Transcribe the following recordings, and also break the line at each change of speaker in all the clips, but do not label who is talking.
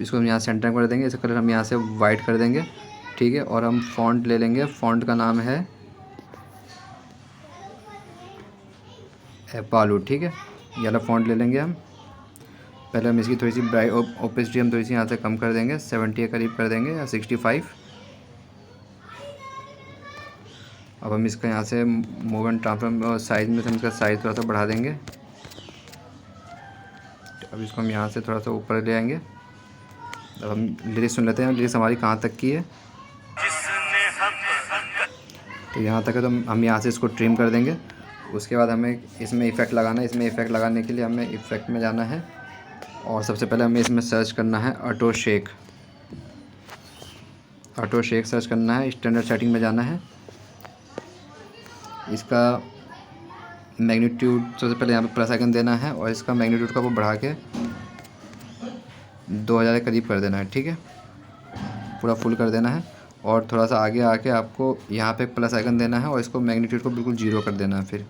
इसको हम यहाँ सेंटर कर देंगे, इसका कलर हम यहाँ से वाइट कर देंगे, ठीक है। और हम फ़ॉन्ट ले लेंगे, फ़ॉन्ट का नाम है एपालू, ठीक है। ये वाला फ़ॉन्ट ले लेंगे हम। पहले हम इसकी थोड़ी सी ओपेसिटी हम थोड़ी सी यहाँ से कम कर देंगे, 70 के करीब कर देंगे या 65। अब हम इसका यहाँ से मूव एंड ट्रांसफॉर्म साइज़ में से हम इसका साइज़ थोड़ा सा बढ़ा देंगे। अब इसको हम यहाँ से थोड़ा सा ऊपर ले आएंगे। अब हम लिरिक्स सुन लेते हैं, लिरिक्स हमारी कहाँ तक की है। तो यहाँ तक है, तो हम यहाँ से इसको ट्रिम कर देंगे। उसके बाद हमें इसमें इफ़ेक्ट लगाना है। इसमें इफ़ेक्ट लगाने के लिए हमें इफ़ेक्ट में जाना है और सबसे पहले हमें इसमें सर्च करना है ऑटो शेक सर्च करना है। स्टैंडर्ड सेटिंग में जाना है। इसका मैग्नीट्यूड सबसे पहले यहाँ पे प्लस आइकन देना है और इसका मैग्नीट्यूड का वो बढ़ा के 2000 के करीब कर देना है, ठीक है। पूरा फुल कर देना है और थोड़ा सा आगे आके आपको यहाँ पे प्लस आइकन देना है और इसको मैग्नीट्यूड को बिल्कुल 0 कर देना है फिर।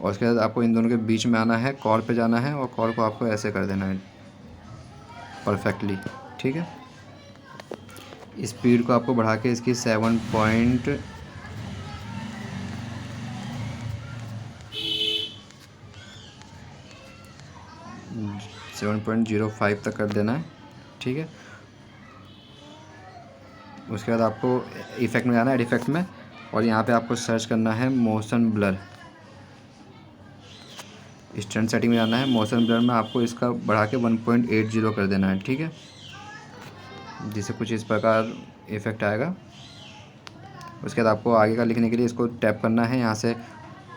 और उसके बाद आपको इन दोनों के बीच में आना है, कॉल पे जाना है और कॉल को आपको ऐसे कर देना है परफेक्टली, ठीक है। स्पीड को आपको बढ़ा के इसकी 7.05 तक कर देना है, ठीक है। उसके बाद आपको इफ़ेक्ट में जाना है, इफेक्ट में, और यहाँ पे आपको सर्च करना है मोशन ब्लर। स्टैंड सेटिंग में जाना है, मोशन ब्लर में आपको इसका बढ़ा के 1.80 कर देना है, ठीक है। जिससे कुछ इस प्रकार इफ़ेक्ट आएगा। उसके बाद आपको आगे का लिखने के लिए इसको टैप करना है, यहाँ से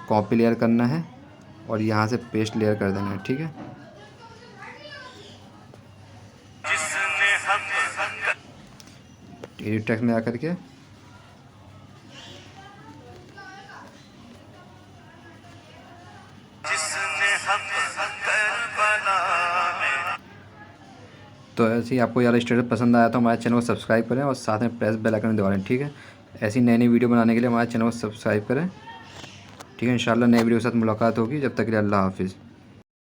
कॉपी लेयर करना है और यहाँ से पेस्ट लेयर कर देना है, ठीक है। एडिट टेक्स्ट में आकर के तो ऐसे ही आपको यार स्टेटस पसंद आया तो हमारे चैनल को सब्सक्राइब करें और साथ में प्रेस बेल आइकन दबा लें, ठीक है। ऐसी नई नई वीडियो बनाने के लिए हमारे चैनल को सब्सक्राइब करें, ठीक है। इंशाल्लाह नए वीडियो के साथ मुलाकात होगी। जब तक के लिए अल्लाह हाफिज़।